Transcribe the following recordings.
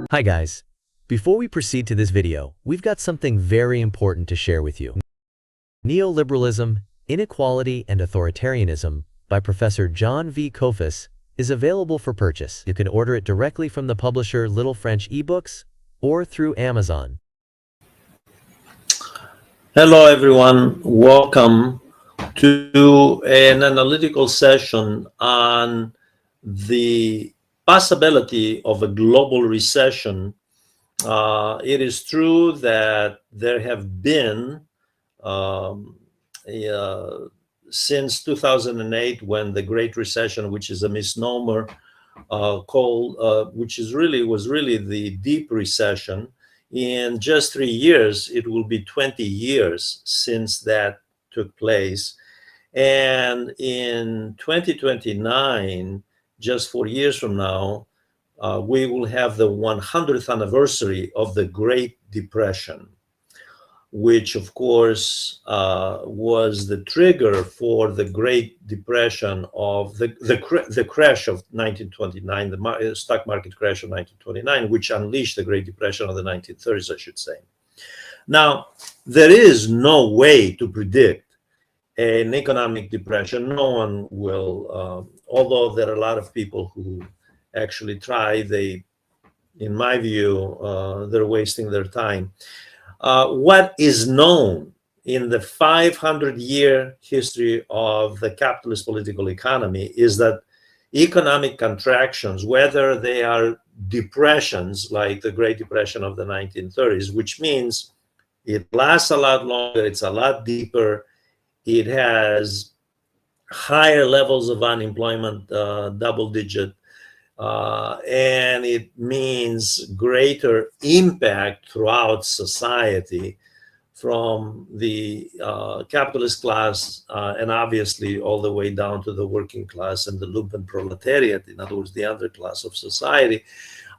Hi guys. Before we proceed to this video, we've got something very important to share with you. Neoliberalism, Inequality and Authoritarianism by Professor John V. Kofis is available for purchase. You can order it directly from the publisher Little French eBooks or through Amazon. Hello everyone, welcome to an analytical session on the possibility of a global recession. It is true that there have been, since 2008, when the Great Recession, which is a misnomer, which was really the deep recession. In just 3 years, it will be 20 years since that took place. And in 2029, just 4 years from now, we will have the 100th anniversary of the Great Depression, which of course was the trigger for the Great Depression of the crash of 1929, the stock market crash of 1929, which unleashed the Great Depression of the 1930s, I should say. Now, there is no way to predict an economic depression. No one will, although there are a lot of people who actually try, in my view, they're wasting their time. What is known in the 500-year history of the capitalist political economy is that economic contractions, whether they are depressions like the Great Depression of the 1930s, which means it lasts a lot longer, it's a lot deeper, it has higher levels of unemployment, double-digit, and it means greater impact throughout society from the capitalist class and obviously all the way down to the working class and the lumpenproletariat, in other words, the underclass of society.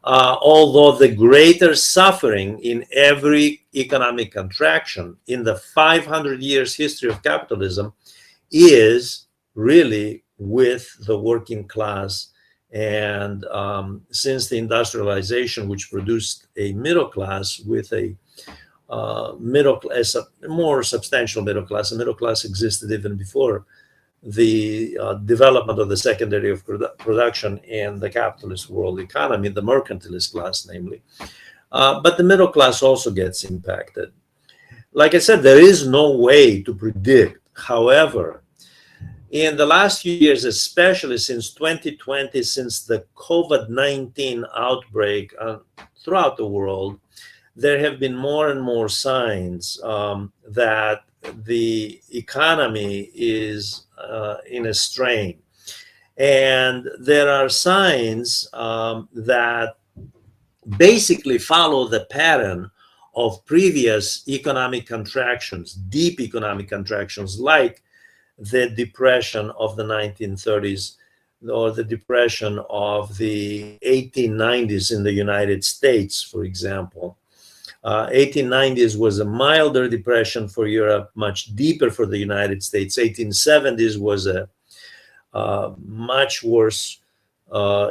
Although the greater suffering in every economic contraction in the 500 years history of capitalism is really with the working class. And since the industrialization, which produced a middle class with a more substantial middle class, the middle class existed even before the development of the secondary of production in the capitalist world economy, the mercantilist class, namely. But the middle class also gets impacted. Like I said, there is no way to predict. However, in the last few years, especially since 2020, since the COVID-19 outbreak throughout the world, there have been more and more signs that the economy is in a strain. And there are signs that basically follow the pattern of previous economic contractions, deep economic contractions, like the depression of the 1930s or the depression of the 1890s in the United States, for example. 1890s was a milder depression for Europe, much deeper for the United States. 1870s was a much worse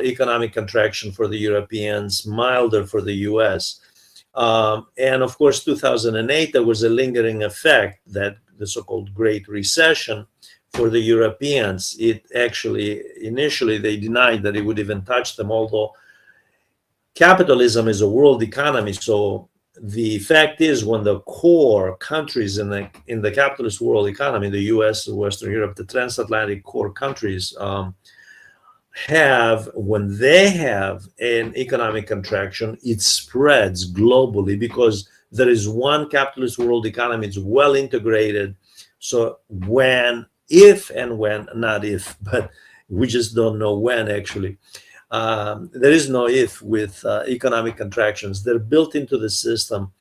economic contraction for the Europeans, milder for the US. And of course, 2008, there was a lingering effect, that the so-called Great Recession for the Europeans. It actually, initially, they denied that it would even touch them, although capitalism is a world economy. So the fact is, when the core countries in the capitalist world economy, the US, Western Europe, the transatlantic core countries, when they have an economic contraction, it spreads globally because there is one capitalist world economy. It's well integrated. So if and when, not if, but we just don't know when actually. There is no if with economic contractions. They're built into the system.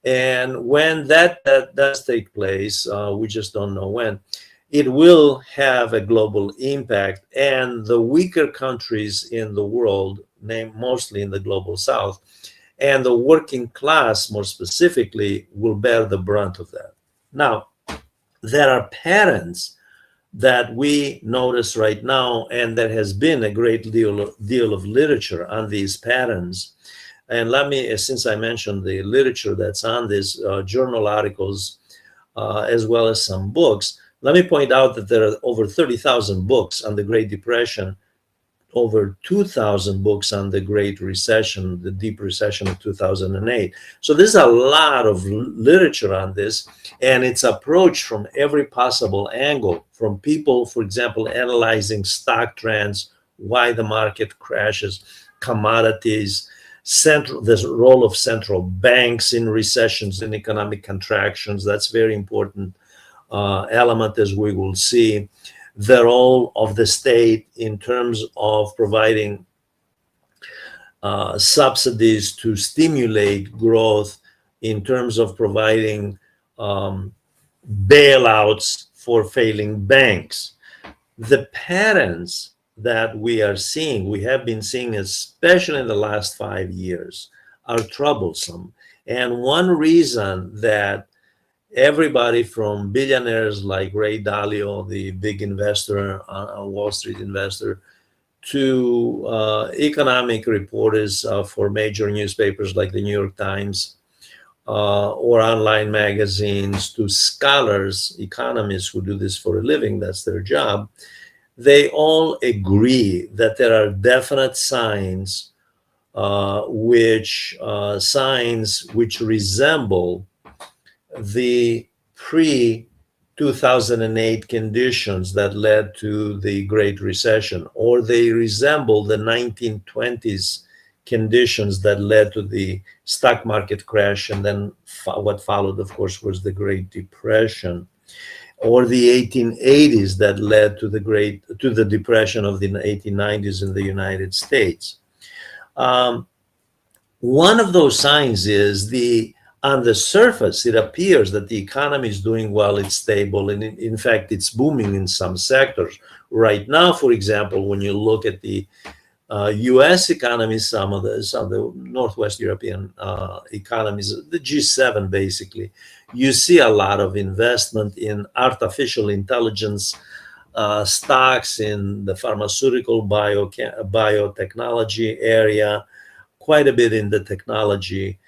And when that does take place, we just don't know when, it will have a global impact. And the weaker countries in the world, mostly in the global south, and the working class more specifically, will bear the brunt of that. Now, there are patterns that we notice right now, and there has been a great deal of literature on these patterns. And let me, since I mentioned the literature that's on this, journal articles, as well as some books, let me point out that there are over 30,000 books on the Great Depression, over 2,000 books on the Great Recession, the Deep Recession of 2008. So there's a lot of literature on this, and it's approached from every possible angle, from people, for example, analyzing stock trends, why the market crashes, commodities, the role of central banks in recessions and economic contractions. That's very important element, as we will see. The role of the state in terms of providing subsidies to stimulate growth, in terms of providing bailouts for failing banks. The patterns that we have been seeing, especially in the last 5 years, are troublesome. And one reason that everybody from billionaires like Ray Dalio, the big investor, Wall Street investor, to economic reporters for major newspapers like the New York Times or online magazines, to scholars, economists who do this for a living, that's their job, they all agree that there are definite signs which resemble the pre-2008 conditions that led to the Great Recession, or they resemble the 1920s conditions that led to the stock market crash, and then what followed, of course, was the Great Depression, or the 1880s that led to the depression of the 1890s in the United States. One of those signs is on the surface, it appears that the economy is doing well, it's stable, and in fact, it's booming in some sectors. Right now, for example, when you look at the U.S. economies, some of the Northwest European economies, the G7 basically, you see a lot of investment in artificial intelligence stocks, in the pharmaceutical biotechnology area, quite a bit in the technology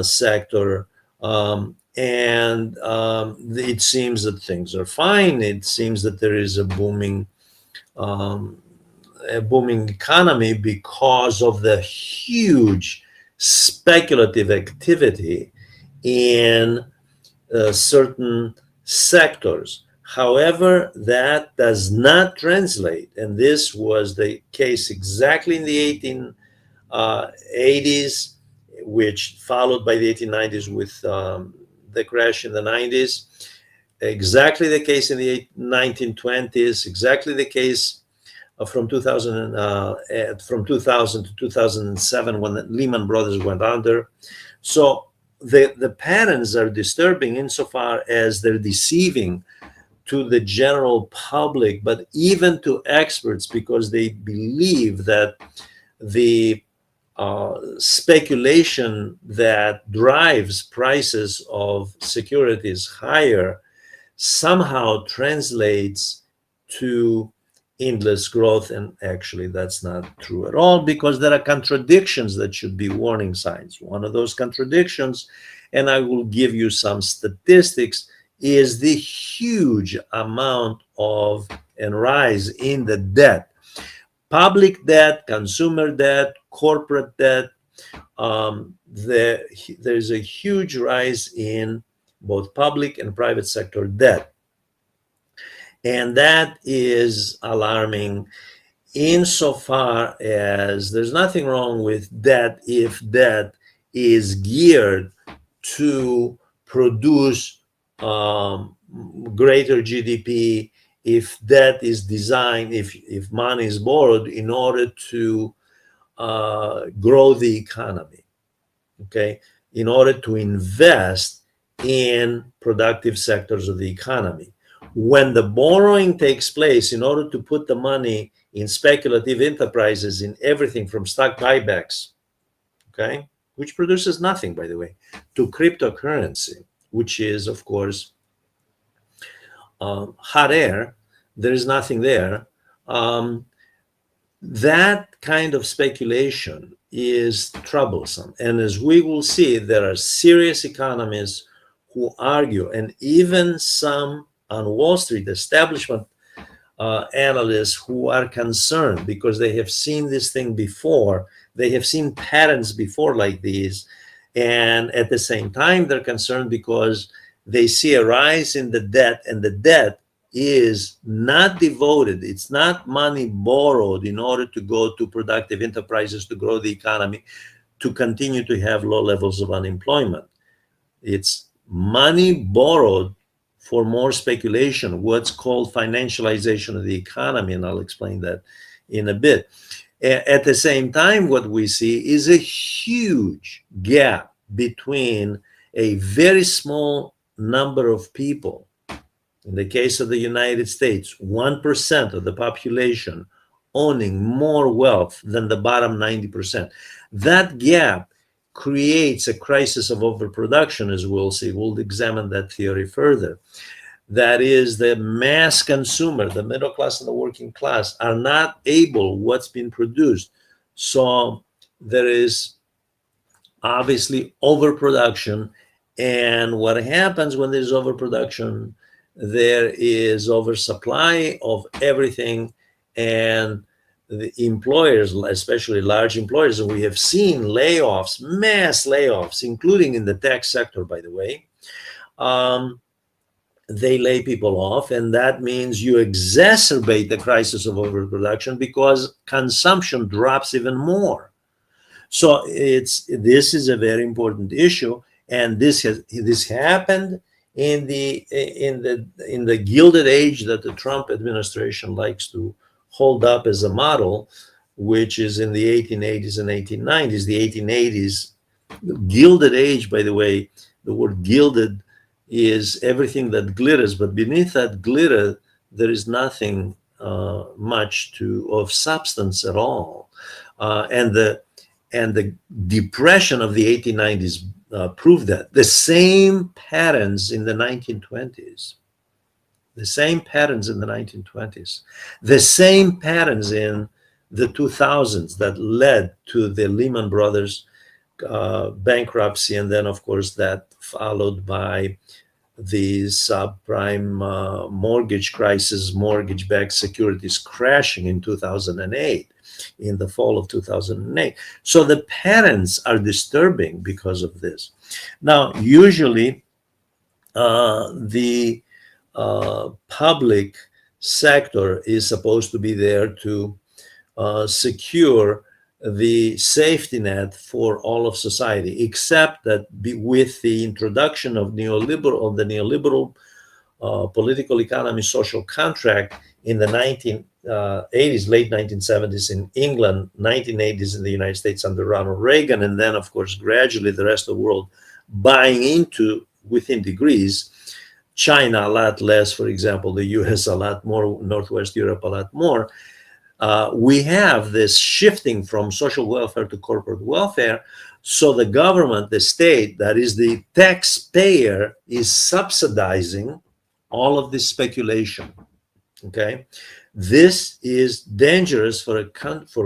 sector. It seems that things are fine. It seems that there is a booming economy because of the huge speculative activity in certain sectors. However, that does not translate, and this was the case exactly in the 1880s, which followed by the 1890s with the crash in the 90s, exactly the case in the 1920s, exactly the case from 2000 to 2007 when the Lehman Brothers went under. So the patterns are disturbing insofar as they're deceiving to the general public, but even to experts, because they believe that the speculation that drives prices of securities higher somehow translates to endless growth. And actually, that's not true at all, because there are contradictions that should be warning signs. One of those contradictions, and I will give you some statistics, is the huge amount of and rise in the debt. Public debt, consumer debt, corporate debt. There's a huge rise in both public and private sector debt. And that is alarming insofar as there's nothing wrong with debt if debt is geared to produce greater GDP, if debt is designed, if money is borrowed in order to grow the economy, okay, in order to invest in productive sectors of the economy. When the borrowing takes place in order to put the money in speculative enterprises, in everything from stock buybacks, okay, which produces nothing, by the way, to cryptocurrency, which is, of course, hot air, there is nothing there. Um, that kind of speculation is troublesome. And as we will see, there are serious economists who argue, and even some on Wall Street establishment analysts who are concerned because they have seen this thing before. They have seen patterns before like these. And at the same time, they're concerned because they see a rise in the debt, and the debt is not devoted. It's not money borrowed in order to go to productive enterprises to grow the economy, to continue to have low levels of unemployment. It's money borrowed for more speculation, what's called financialization of the economy, and I'll explain that in a bit. At the same time, what we see is a huge gap between a very small number of people. In the case of the United States, 1% of the population owning more wealth than the bottom 90%. That gap creates a crisis of overproduction, as we'll see. We'll examine that theory further. That is, the mass consumer, the middle class and the working class, are not able what's been produced. So there is obviously overproduction. And what happens when there's overproduction? There is oversupply of everything. And the employers, especially large employers, and we have seen layoffs, mass layoffs, including in the tech sector, by the way. They lay people off, and that means you exacerbate the crisis of overproduction because consumption drops even more. So this is a very important issue, and this happened in the Gilded Age that the Trump administration likes to hold up as a model, which is in the 1880s and 1890s. The 1880s, the Gilded Age, by the way, the word gilded is everything that glitters, but beneath that glitter, there is nothing much of substance at all. And the depression of the 1890s proved that. The same patterns in the 1920s, the same patterns in the 1920s, the same patterns in the 2000s that led to the Lehman Brothers bankruptcy, and then, of course, that followed by the subprime mortgage crisis, mortgage-backed securities crashing in 2008, in the fall of 2008. So the patterns are disturbing because of this. Now, usually the public sector is supposed to be there to secure the safety net for all of society, except that with the introduction of the neoliberal political economy social contract in the 1980s, late 1970s in England, 1980s in the United States under Ronald Reagan, and then, of course, gradually the rest of the world buying into, within degrees, China a lot less, for example, the US a lot more, Northwest Europe a lot more. We have this shifting from social welfare to corporate welfare. So the government, the state, that is the taxpayer, is subsidizing all of this speculation. Okay, this is dangerous for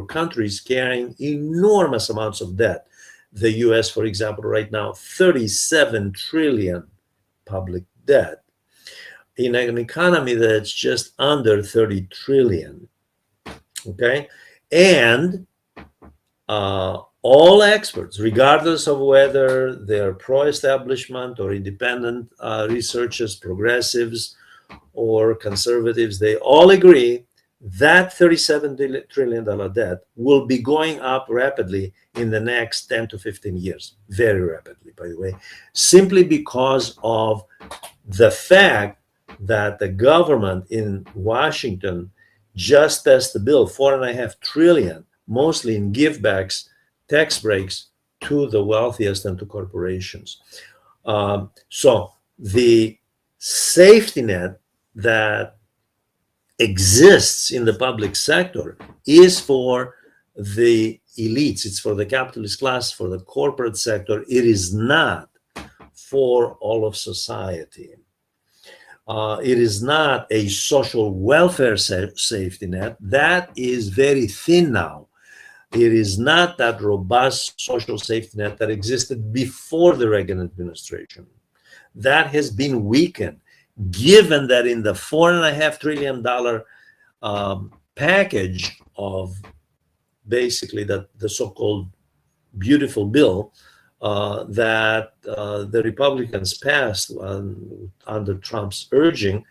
countries carrying enormous amounts of debt. The U.S., for example, right now, 37 trillion public debt in an economy that's just under 30 trillion. Okay, and all experts, regardless of whether they're pro-establishment or independent researchers, progressives or conservatives, they all agree that $37 trillion debt will be going up rapidly in the next 10 to 15 years, very rapidly, by the way, simply because of the fact that the government in Washington just passed the bill, $4.5 trillion, mostly in givebacks, tax breaks to the wealthiest and to corporations. So the safety net that exists in the public sector is for the elites, it's for the capitalist class, for the corporate sector. It is not for all of society. It is not a social welfare safety net. That is very thin now. It is not that robust social safety net that existed before the Reagan administration. That has been weakened, given that in the $4.5 trillion package of basically the so-called beautiful bill that the Republicans passed under Trump's urging,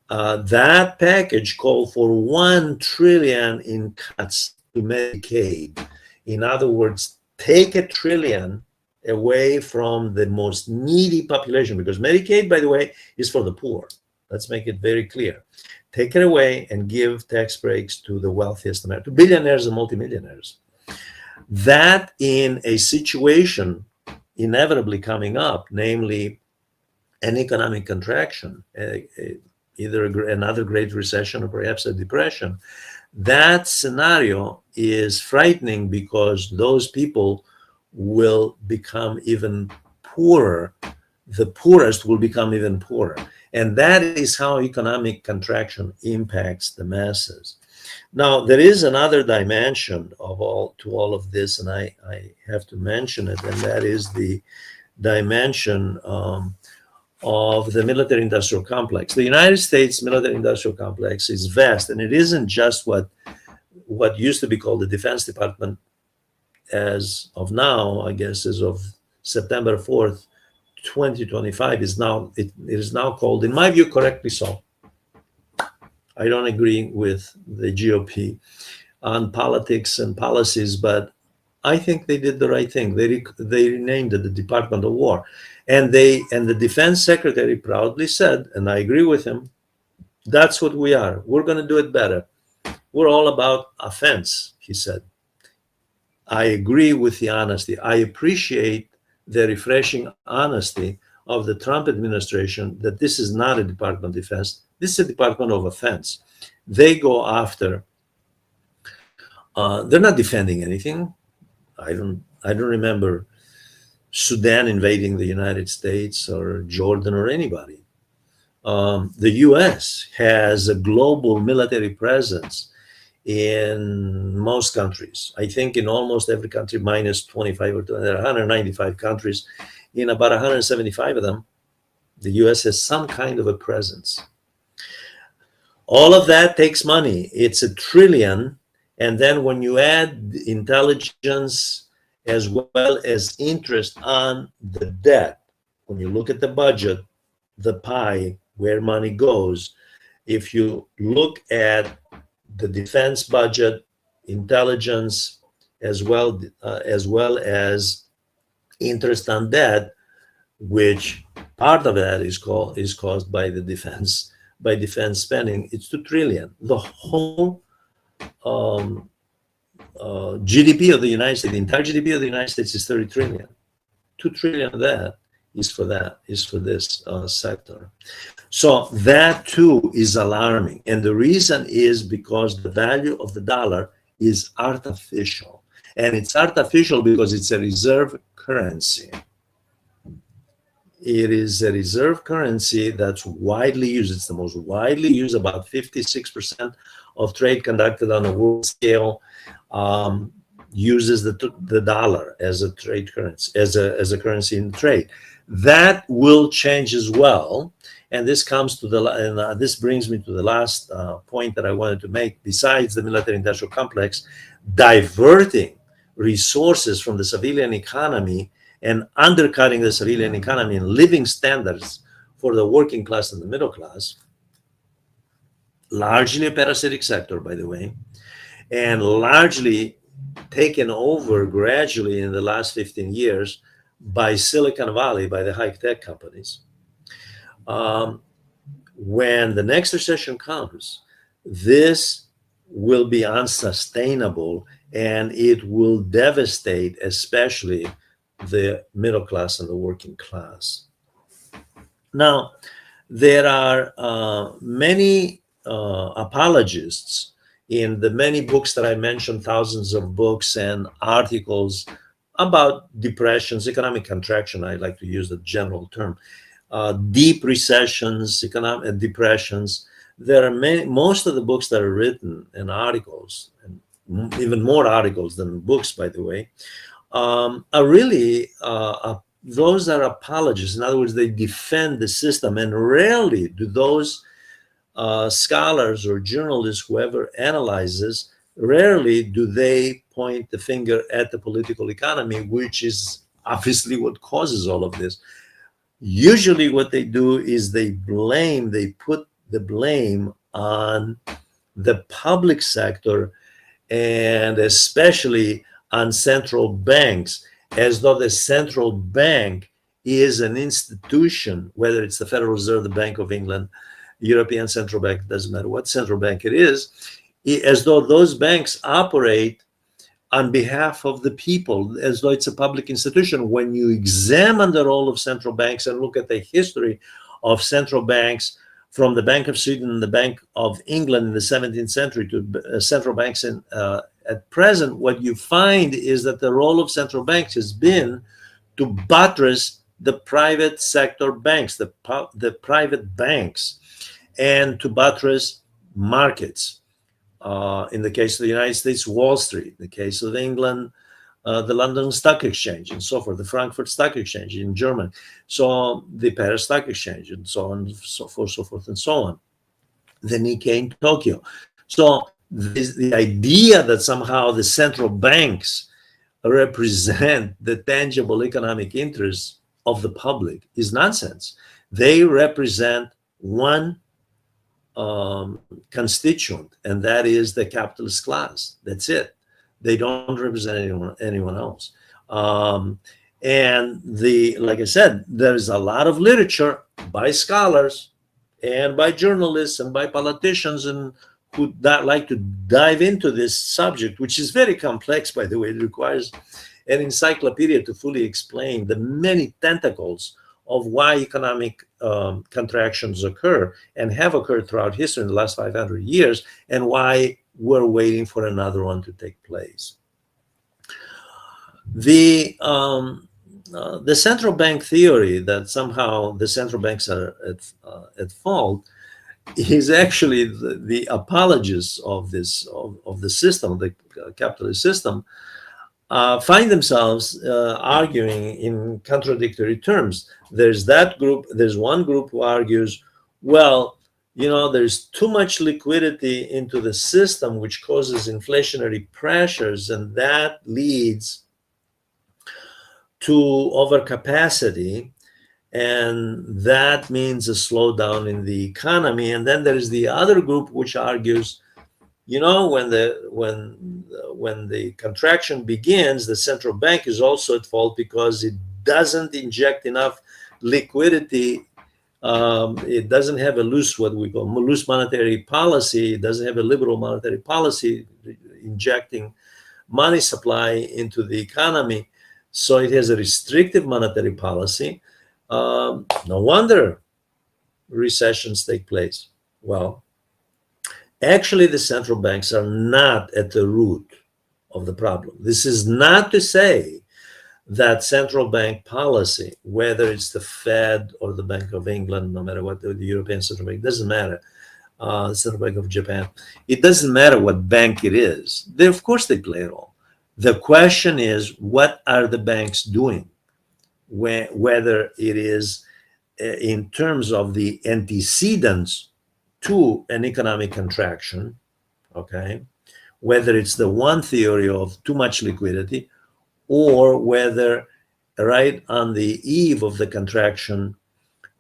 that package called for 1 trillion in cuts to Medicaid. In other words, take a trillion away from the most needy population, because Medicaid, by the way, is for the poor. Let's make it very clear. Take it away and give tax breaks to the wealthiest Americans, to billionaires and multimillionaires. That in a situation inevitably coming up, namely an economic contraction, either another great recession or perhaps a depression, that scenario is frightening because those people will become even poorer. The poorest will become even poorer. And that is how economic contraction impacts the masses. Now, there is another dimension to all of this, and I have to mention it, and that is the dimension of the military-industrial complex. The United States military-industrial complex is vast, and it isn't just what used to be called the Defense Department as of now, I guess, as of September 4th, 2025, it is now called, in my view, correctly so. I don't agree with the GOP on politics and policies, but I think they did the right thing. They renamed it the Department of War. And the defense secretary proudly said, and I agree with him, that's what we are. We're going to do it better. We're all about offense, he said. I agree with the honesty. I appreciate the refreshing honesty of the Trump administration that this is not a Department of Defense. This is a Department of Offense. They go after, they're not defending anything. I don't remember Sudan invading the United States or Jordan or anybody. The US has a global military presence in most countries. I think in almost every country, minus 25 or there are 195 countries. In about 175 of them, the US has some kind of a presence. All of that takes money. It's $1 trillion. And then when you add intelligence as well as interest on the debt, when you look at the budget, the pie, where money goes, if you look at the defense budget, intelligence, as well as interest on debt, which part of that is caused by the defense spending, it's $2 trillion. The whole GDP of the United States, the entire GDP of the United States is 30 trillion. 2 trillion of that is for this sector. So that too is alarming. And the reason is because the value of the dollar is artificial. And it's artificial because it's a reserve currency. It is a reserve currency that's widely used. It's the most widely used. About 56% of trade conducted on a world scale uses the dollar as a trade currency, as a currency in trade. That will change as well. And this comes to this brings me to the last point that I wanted to make. Besides the military-industrial complex, diverting resources from the civilian economy and undercutting the civilian economy and living standards for the working class and the middle class, largely a parasitic sector, by the way, and largely taken over gradually in the last 15 years by Silicon Valley, by the high-tech companies. When the next recession comes, this will be unsustainable and it will devastate especially the middle class and the working class. Now, there are many apologists in the many books that I mentioned, thousands of books and articles about depressions, economic contraction. I like to use the general term. deep recessions, economic depressions. There are most of the books that are written and articles, and even more articles than books, by the way, are really those are apologists. In other words, they defend the system, and rarely do those scholars or journalists, whoever analyzes, rarely do they point the finger at the political economy, which is obviously what causes all of this. Usually what they do is they put the blame on the public sector, and especially on central banks, as though the central bank is an institution, whether it's the Federal Reserve, the Bank of England, European Central Bank, doesn't matter what central bank it is, as though those banks operate on behalf of the people, as though it's a public institution. When you examine the role of central banks and look at the history of central banks, from the Bank of Sweden and the Bank of England in the 17th century to central banks at present, what you find is that the role of central banks has been to buttress the private sector banks, the private banks, and to buttress markets. In the case of the United States, Wall Street. In the case of England, the London Stock Exchange, and so forth, the Frankfurt Stock Exchange in Germany, so the Paris Stock Exchange, and so on, so forth, and so on, the Nikkei in Tokyo. So the idea that somehow the central banks represent the tangible economic interests of the public is nonsense. They represent one constituent, and that is the capitalist class. That's it. They don't represent anyone else. And like I said, there's a lot of literature by scholars and by journalists and by politicians and who like to dive into this subject, which is very complex, by the way. It requires an encyclopedia to fully explain the many tentacles of why economic contractions occur and have occurred throughout history in the last 500 years, and why we're waiting for another one to take place. The central bank theory that somehow the central banks are at fault is actually the apologists of this of the system, the capitalist system, find themselves arguing in contradictory terms. There's that group, there's one group who argues, well, you know, there's too much liquidity into the system, which causes inflationary pressures, and that leads to overcapacity, and that means a slowdown in the economy. And then there is the other group which argues, you know, when the contraction begins, the central bank is also at fault because it doesn't inject enough liquidity. It doesn't have a loose, what we call loose monetary policy. It doesn't have a liberal monetary policy injecting money supply into the economy. So it has a restrictive monetary policy. No wonder recessions take place. Well, actually, the central banks are not at the root of the problem. This is not to say that central bank policy, whether it's the Fed or the Bank of England, no matter what, the European Central Bank, doesn't matter, the Central Bank of Japan, it doesn't matter what bank it is. Of course, they play a role. The question is, what are the banks doing? Whether it is in terms of the antecedents to an economic contraction, okay, whether it's the one theory of too much liquidity, or whether right on the eve of the contraction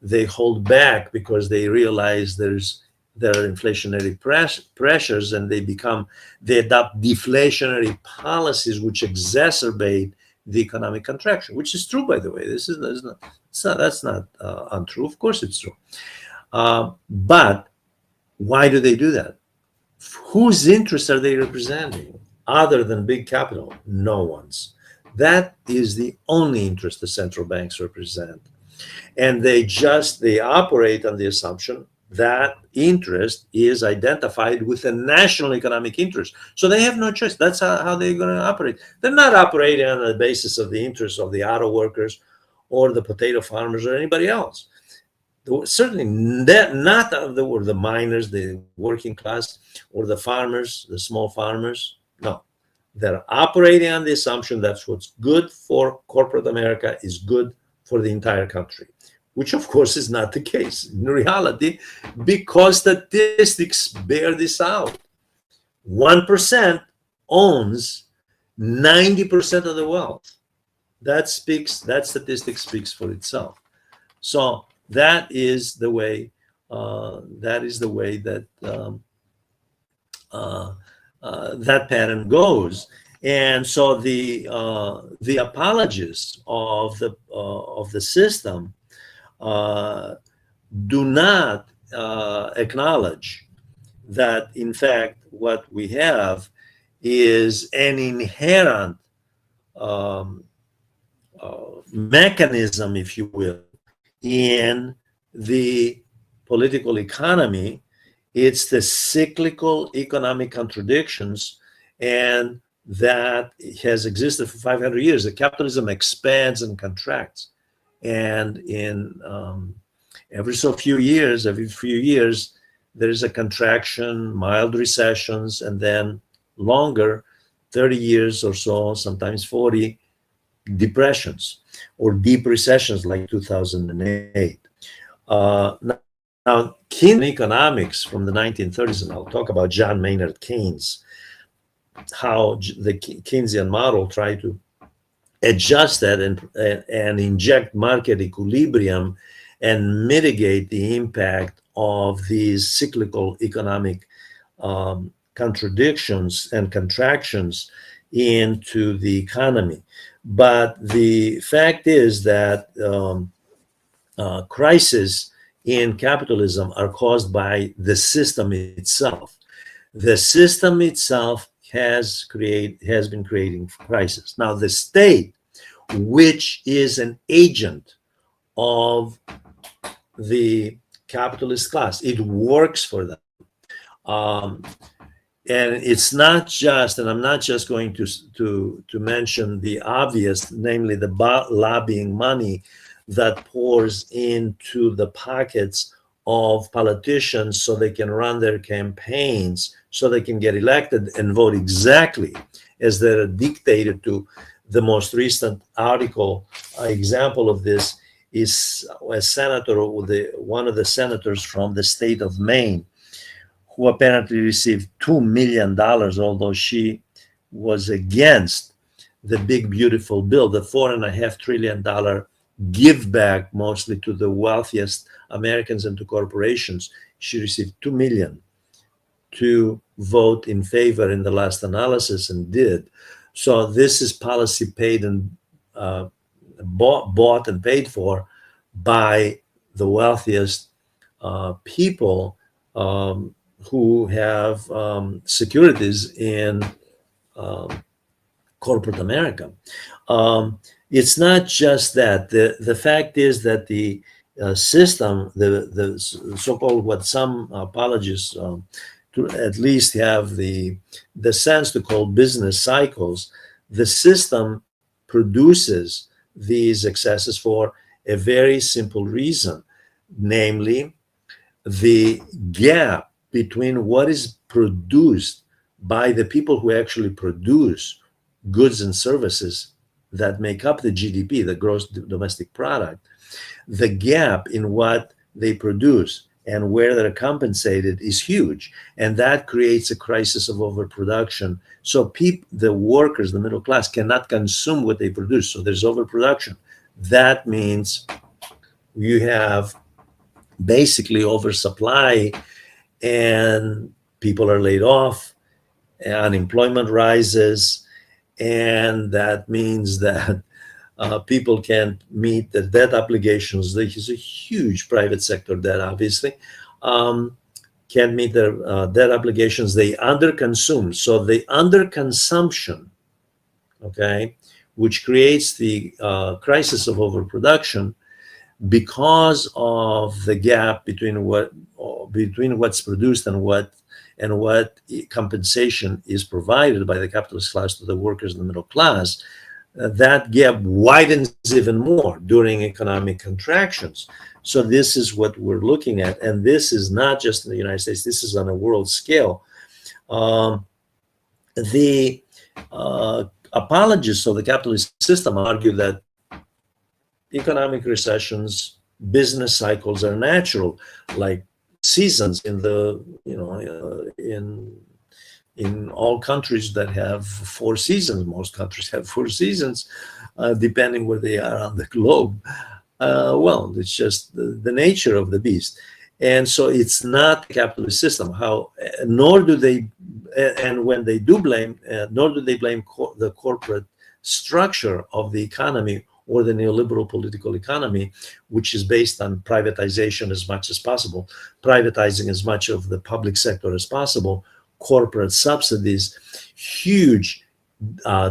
they hold back because they realize there are inflationary pressures, and they adopt deflationary policies which exacerbate the economic contraction, which is true, by the way. That's not untrue. Of course it's true. But why do they do that? Whose interests are they representing other than big capital? No one's. That is the only interest the central banks represent. And they operate on the assumption that interest is identified with a national economic interest. So they have no choice. That's how they're going to operate. They're not operating on the basis of the interests of the auto workers or the potato farmers or anybody else. Certainly not the miners, the working class, or the farmers, the small farmers. No, they're operating on the assumption that's what's good for corporate America is good for the entire country, which of course is not the case in reality, because statistics bear this out. 1% owns 90% of the wealth. That statistic speaks for itself. So that is the way that that pattern goes. And so the apologists of the system do not acknowledge that, in fact, what we have is an inherent um, mechanism, if you will, in the political economy. It's the cyclical economic contradictions, and that has existed for 500 years. The capitalism expands and contracts, and in every few years, there is a contraction, mild recessions, and then longer, 30 years or so, sometimes 40, depressions or deep recessions like 2008. Now, Keynesian economics from the 1930s, and I'll talk about John Maynard Keynes, how the Keynesian model tried to adjust that and inject market equilibrium and mitigate the impact of these cyclical economic contradictions and contractions into the economy. But the fact is that crises in capitalism are caused by the system itself. The system itself has been creating crisis. Now, the state, which is an agent of the capitalist class, it works for them. And it's not just, and I'm not just going to mention the obvious, namely the lobbying money that pours into the pockets of politicians so they can run their campaigns, so they can get elected and vote exactly as they're dictated to. The most recent example of this is a senator, one of the senators from the state of Maine, who apparently received $2 million, although she was against the big, beautiful bill, the $4.5 trillion give back mostly to the wealthiest Americans and to corporations. She received $2 million to vote in favor in the last analysis, and did. So this is policy paid and bought and paid for by the wealthiest people who have securities in corporate America. It's not just that. The fact is that the system, the so-called, what some apologists to at least have the sense to call business cycles, the system produces these excesses for a very simple reason, namely the gap between what is produced by the people who actually produce goods and services that make up the GDP, the gross domestic product. The gap in what they produce and where they're compensated is huge, and that creates a crisis of overproduction. So the workers, the middle class, cannot consume what they produce, so there's overproduction. That means you have basically oversupply, and people are laid off, unemployment rises, and that means that people can't meet the debt obligations. There's a huge private sector debt, obviously. Can't meet their debt obligations. They underconsume. So the underconsumption, okay, which creates the crisis of overproduction, because of the gap between what's produced and what compensation is provided by the capitalist class to the workers in the middle class. that gap widens even more during economic contractions. So this is what we're looking at, and this is not just in the United States, this is on a world scale. The apologists of the capitalist system argue that economic recessions, business cycles are natural, like seasons in the, in all countries that have 4 seasons. Most countries have 4 seasons, depending where they are on the globe. Well, it's just the nature of the beast. And so it's not the capitalist system. Nor do they, and when they do blame, nor do they blame the corporate structure of the economy or the neoliberal political economy, which is based on privatization as much as possible, privatizing as much of the public sector as possible, corporate subsidies, huge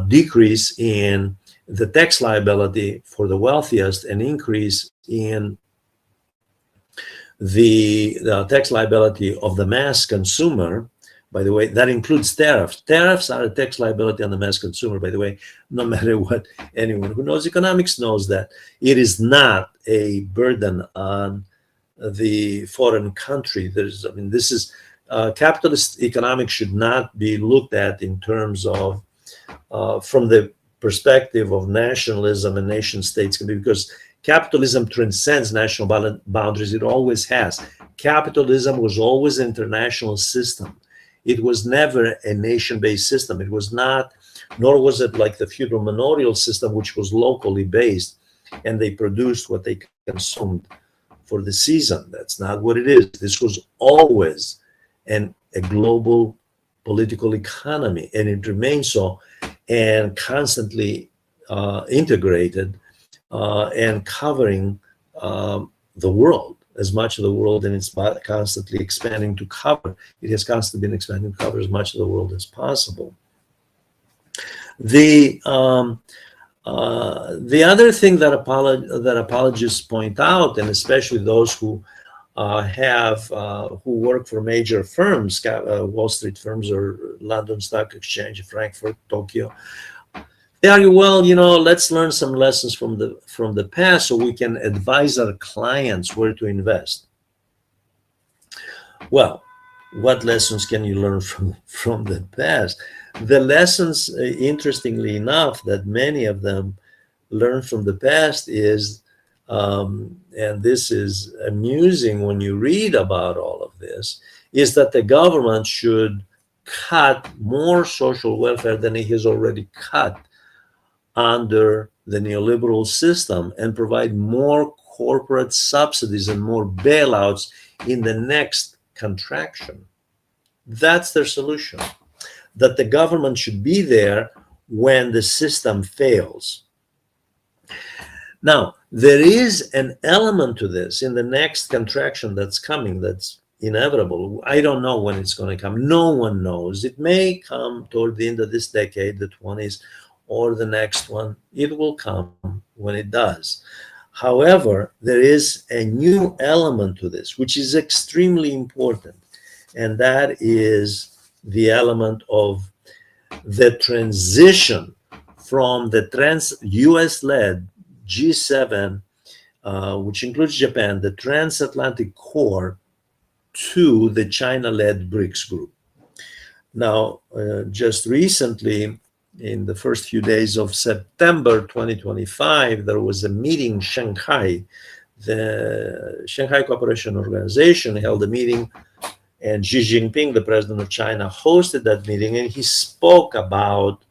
decrease in the tax liability for the wealthiest, an increase in the tax liability of the mass consumer. By the way, that includes tariffs. Tariffs are a tax liability on the mass consumer, by the way, no matter what. Anyone who knows economics knows that. It is not a burden on the foreign country. This is capitalist economics should not be looked at in terms of from the perspective of nationalism and nation states, because capitalism transcends national boundaries. It always has. Capitalism was always an international system. It was never a nation-based system. It was not, nor was it like the feudal manorial system, which was locally based, and they produced what they consumed for the season. That's not what it is. This was always a global political economy, and it remains so, and constantly integrated and covering the world, as much of the world, and it's constantly expanding to cover. It has constantly been expanding to cover as much of the world as possible. The other thing that apologists point out, and especially those who who work for major firms, Wall Street firms or London Stock Exchange, Frankfurt, Tokyo, they argue, well, let's learn some lessons from the past so we can advise our clients where to invest. Well, what lessons can you learn from the past? The lessons, interestingly enough, that many of them learn from the past is, and this is amusing when you read about all of this, is that the government should cut more social welfare than it has already cut under the neoliberal system, and provide more corporate subsidies and more bailouts in the next contraction. That's their solution. That the government should be there when the system fails. Now, there is an element to this in the next contraction that's coming, that's inevitable. I don't know when it's going to come. No one knows. It may come toward the end of this decade, the 20s, or the next one. It will come when it does. However, there is a new element to this, which is extremely important, and that is the element of the transition from the US-led G7, which includes Japan, the transatlantic core, to the China-led BRICS group. Now, just recently, in the first few days of September 2025, there was a meeting in Shanghai. The Shanghai Cooperation Organization held a meeting, and Xi Jinping, the president of China, hosted that meeting, and he spoke about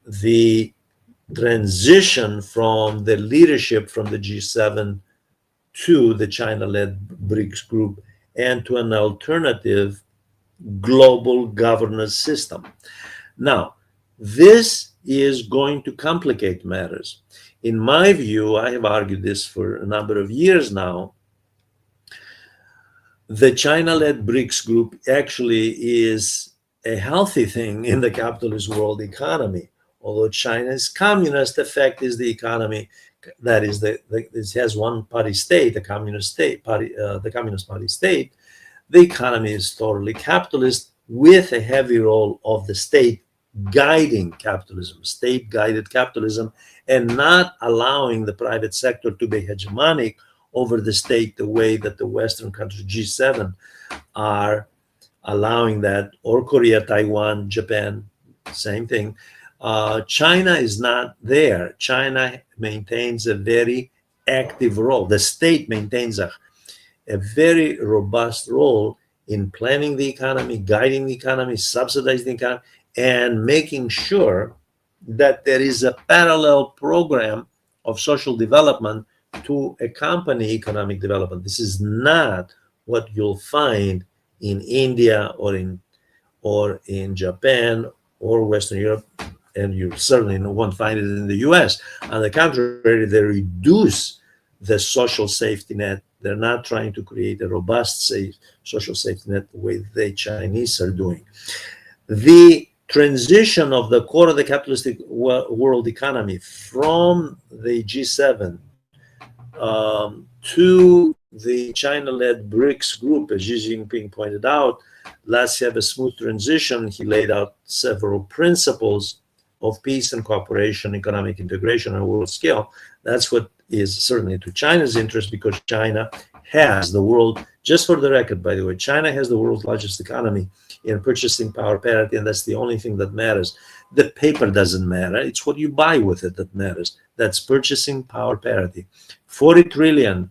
the transition from the leadership from the G7 to the China-led BRICS group and to an alternative global governance system. Now, this is going to complicate matters. In my view, I have argued this for a number of years now, the China-led BRICS group actually is a healthy thing in the capitalist world economy. Although China's communist effect is the economy that is it has one party state, the Communist Party state. The economy is totally capitalist with a heavy role of the state guiding capitalism, state-guided capitalism, and not allowing the private sector to be hegemonic over the state the way that the Western countries, G7, are allowing that, or Korea, Taiwan, Japan, same thing. China is not there. China maintains a very active role. The state maintains a very robust role in planning the economy, guiding the economy, subsidizing the economy, and making sure that there is a parallel program of social development to accompany economic development. This is not what you'll find in India or in Japan or Western Europe, and you certainly won't find it in the US. On the contrary, they reduce the social safety net. They're not trying to create a robust social safety net the way the Chinese are doing. The transition of the core of the capitalistic world economy from the G7 to the China-led BRICS group, as Xi Jinping pointed out, let's have a smooth transition. He laid out several principles of peace and cooperation, economic integration on a world scale. That's what is certainly to China's interest, because China has the world, just for the record, by the way, China has the world's largest economy in purchasing power parity, and that's the only thing that matters. The paper doesn't matter. It's what you buy with it that matters. That's purchasing power parity. 40 trillion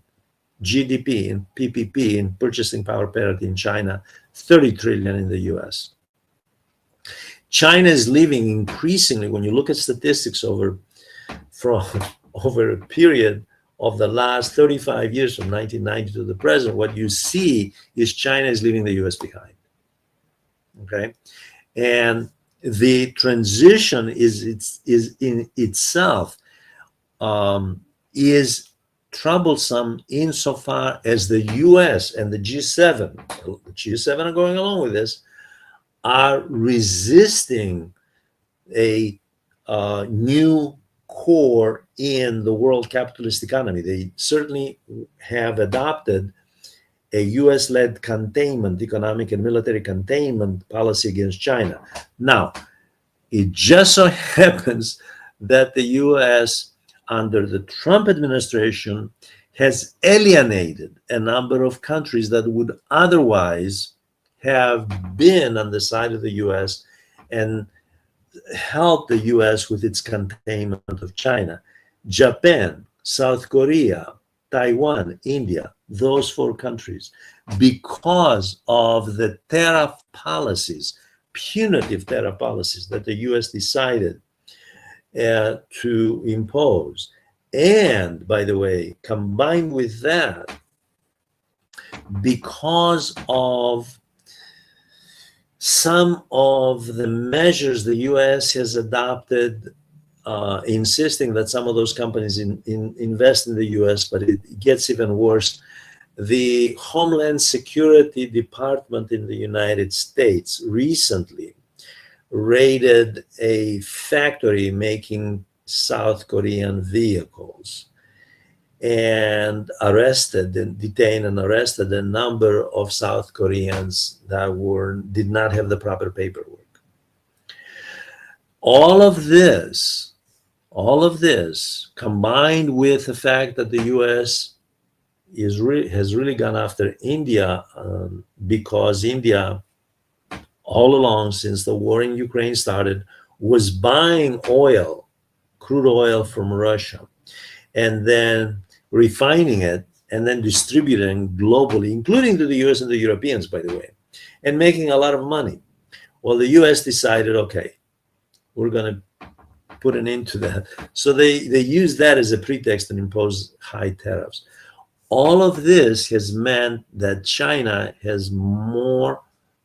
GDP in PPP, in purchasing power parity in China, 30 trillion in the US. China is living increasingly, when you look at statistics over a period of the last 35 years, from 1990 to the present, what you see is China is leaving the US behind. Okay, and the transition is in itself is troublesome insofar as the US and the G7 are going along with this, are resisting a new core in the world capitalist economy. They certainly have adopted a US-led containment, economic and military containment policy against China. Now, it just so happens that the US, under the Trump administration, has alienated a number of countries that would otherwise have been on the side of the US and helped the US with its containment of China. Japan, South Korea, Taiwan, India, those four countries, because of the tariff policies, punitive tariff policies that the US decided to impose. And by the way, combined with that, because of some of the measures the US has adopted, insisting that some of those companies invest in the US, but it gets even worse. The Homeland Security Department in the United States recently raided a factory making South Korean vehicles and detained and arrested a number of South Koreans that did not have the proper paperwork. All of this combined with the fact that the US has really gone after India, because India all along since the war in Ukraine started was buying oil, crude oil from Russia, and then refining it and then distributing globally, including to the US and the Europeans, by the way, and making a lot of money. Well, the US decided, okay, we're going to put an end to that. So they used that as a pretext and imposed high tariffs. All of this has meant that China has more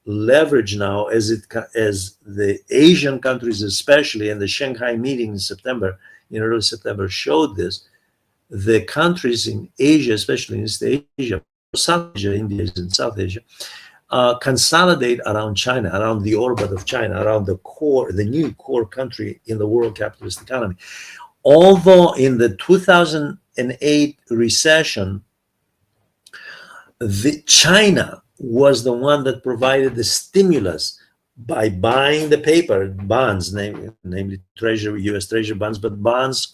leverage now, as the Asian countries especially, and the Shanghai meeting in early September showed this. The countries in Asia, especially in East Asia, South Asia, India is in South Asia, consolidate around China, around the orbit of China, around the new core country in the world capitalist economy. Although in the 2008 recession, China was the one that provided the stimulus by buying the paper bonds, namely Treasury, U.S. Treasury bonds, but bonds,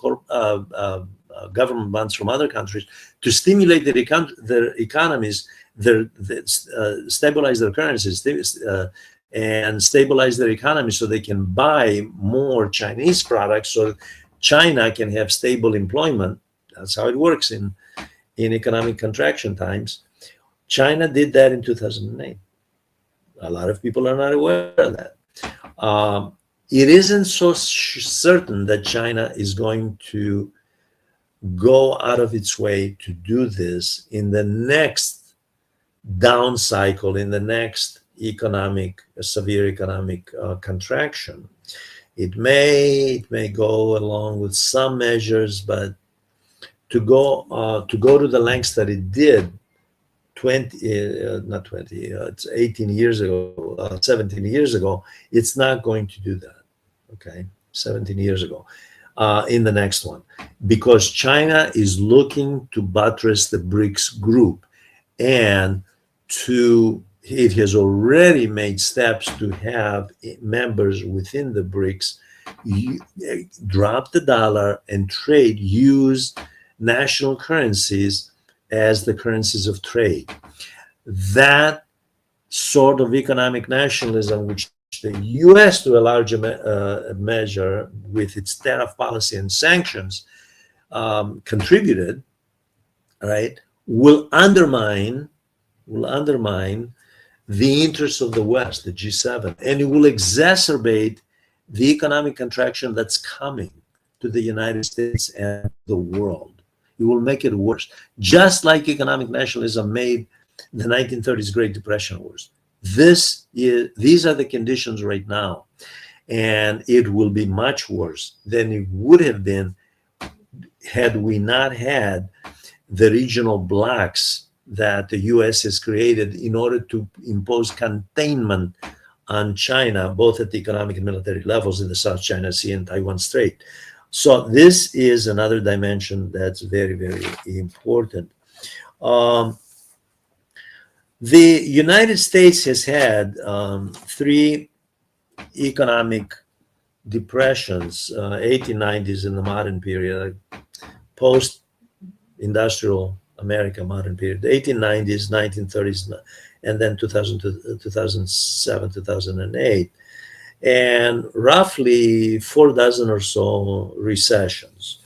government bonds from other countries, to stimulate their economies, stabilize their currencies, and stabilize their economy, so they can buy more Chinese products, so China can have stable employment. That's how it works in economic contraction times. China did that in 2008. A lot of people are not aware of that. It isn't so certain that China is going to go out of its way to do this in the next down cycle, in the next severe economic contraction. It may go along with some measures, but to go to the lengths that it did 18 years ago, 17 years ago, it's not going to do that. Okay, 17 years ago, in the next one, because China is looking to buttress the BRICS group, and it has already made steps to have members within the BRICS drop the dollar and use national currencies as the currencies of trade. That sort of economic nationalism, which the U.S. to a larger measure with its tariff policy and sanctions contributed, right, will undermine the interests of the West, the G7, and it will exacerbate the economic contraction that's coming to the United States and the world. It will make it worse, just like economic nationalism made the 1930s Great Depression worse. These are the conditions right now, and it will be much worse than it would have been had we not had the regional blocs that the U.S. has created in order to impose containment on China, both at the economic and military levels in the South China Sea and Taiwan Strait. So this is another dimension that's very, very important. The United States has had 3 economic depressions, 1890s in the modern period, post-industrial America modern period, the 1890s, 1930s, and then 2007, 2008. And roughly 4 dozen or so recessions.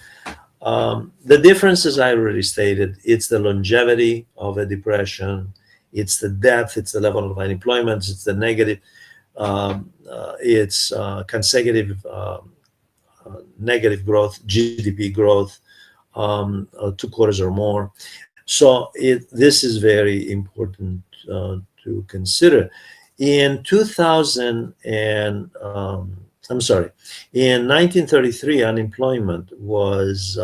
The difference, as I already stated, it's the longevity of a depression, it's the depth, it's the level of unemployment, it's the negative, it's consecutive negative growth, GDP growth, 2 quarters or more. So this is very important to consider. In 1933, unemployment was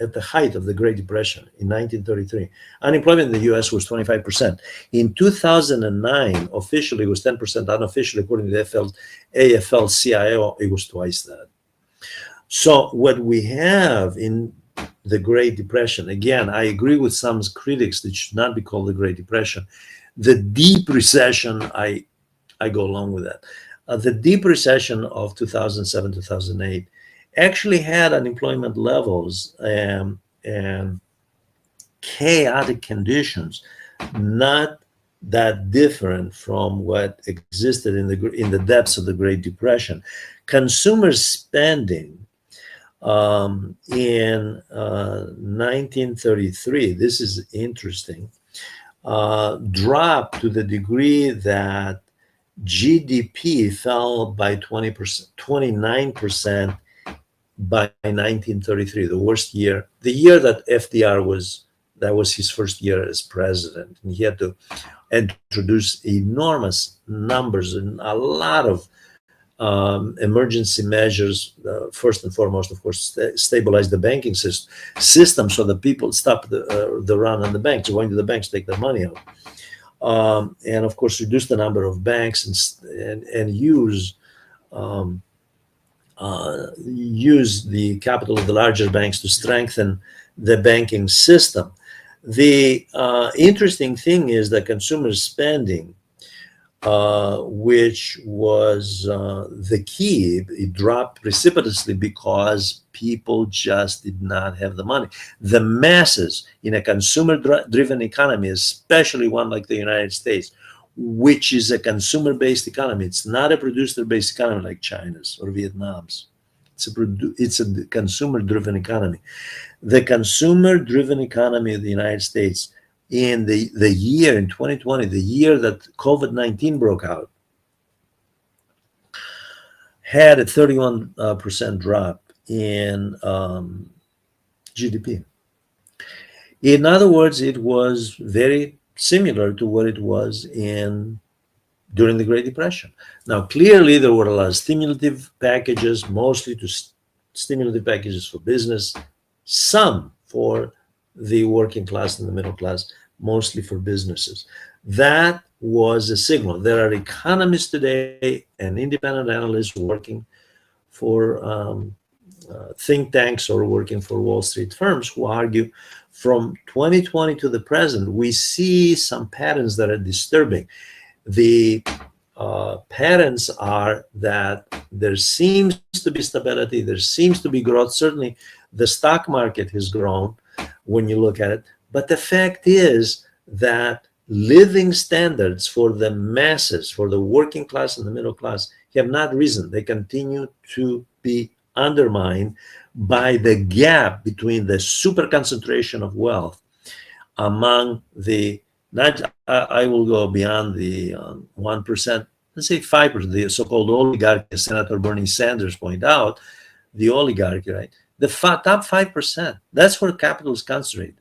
at the height of the Great Depression. In 1933, unemployment in the U.S. was 25%. In 2009, officially it was 10%. Unofficially, according to the AFL-CIO, it was twice that. So what we have in the Great Depression, again, I agree with some critics that it should not be called the Great Depression. The deep recession, I go along with that. The deep recession of 2007, 2008 actually had unemployment levels and chaotic conditions not that different from what existed in the depths of the Great Depression. Consumer spending in 1933, this is interesting, dropped to the degree that GDP fell by 29% by 1933, the worst year, the year that FDR that was his first year as president. And he had to introduce enormous numbers and a lot of emergency measures. First and foremost, of course, stabilize the banking system so that people stop the run on the banks, going to the banks to take their money out. And of course, reduce the number of banks and use the capital of the larger banks to strengthen the banking system. The interesting thing is that consumer spending which was the key. It dropped precipitously because people just did not have the money. The masses in a consumer-driven economy, especially one like the United States, which is a consumer-based economy. It's not a producer-based economy like China's or Vietnam's. It's a consumer-driven economy. The consumer-driven economy of the United States in the year in 2020, the year that COVID-19 broke out, had a 31% drop in GDP. In other words, it was very similar to what it was during the Great Depression. Now, clearly, there were a lot of stimulative packages, mostly stimulative packages for business, some for the working class and the middle class, mostly for businesses. That was a signal. There are economists today and independent analysts working for think tanks or working for Wall Street firms who argue from 2020 to the present, we see some patterns that are disturbing. The patterns are that there seems to be stability, there seems to be growth. Certainly, the stock market has grown when you look at it. But the fact is that living standards for the masses, for the working class and the middle class, have not risen. They continue to be undermined by the gap between the super concentration of wealth among the, not I will go beyond the 1%, let's say 5%, the so-called oligarchy, as Senator Bernie Sanders pointed out, the oligarchy, right? The top 5%, that's where capital is concentrated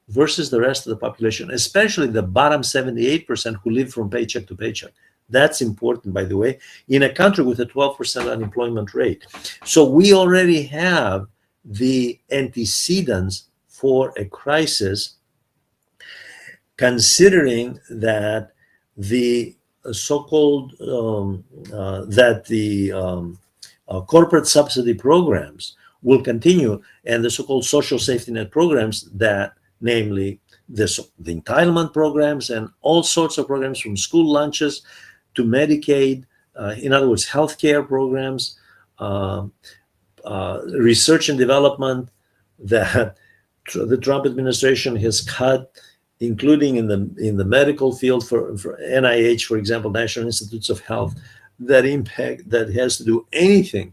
versus the rest of the population, especially the bottom 78% who live from paycheck to paycheck. That's important, by the way, in a country with a 12% unemployment rate. So we already have the antecedents for a crisis, considering that the so-called corporate subsidy programs will continue, and the so-called social safety net programs, that namely the entitlement programs and all sorts of programs, from school lunches to Medicaid, in other words, healthcare programs, research and development that the Trump administration has cut, including in the medical field for NIH, for example, National Institutes of Health, that has to do anything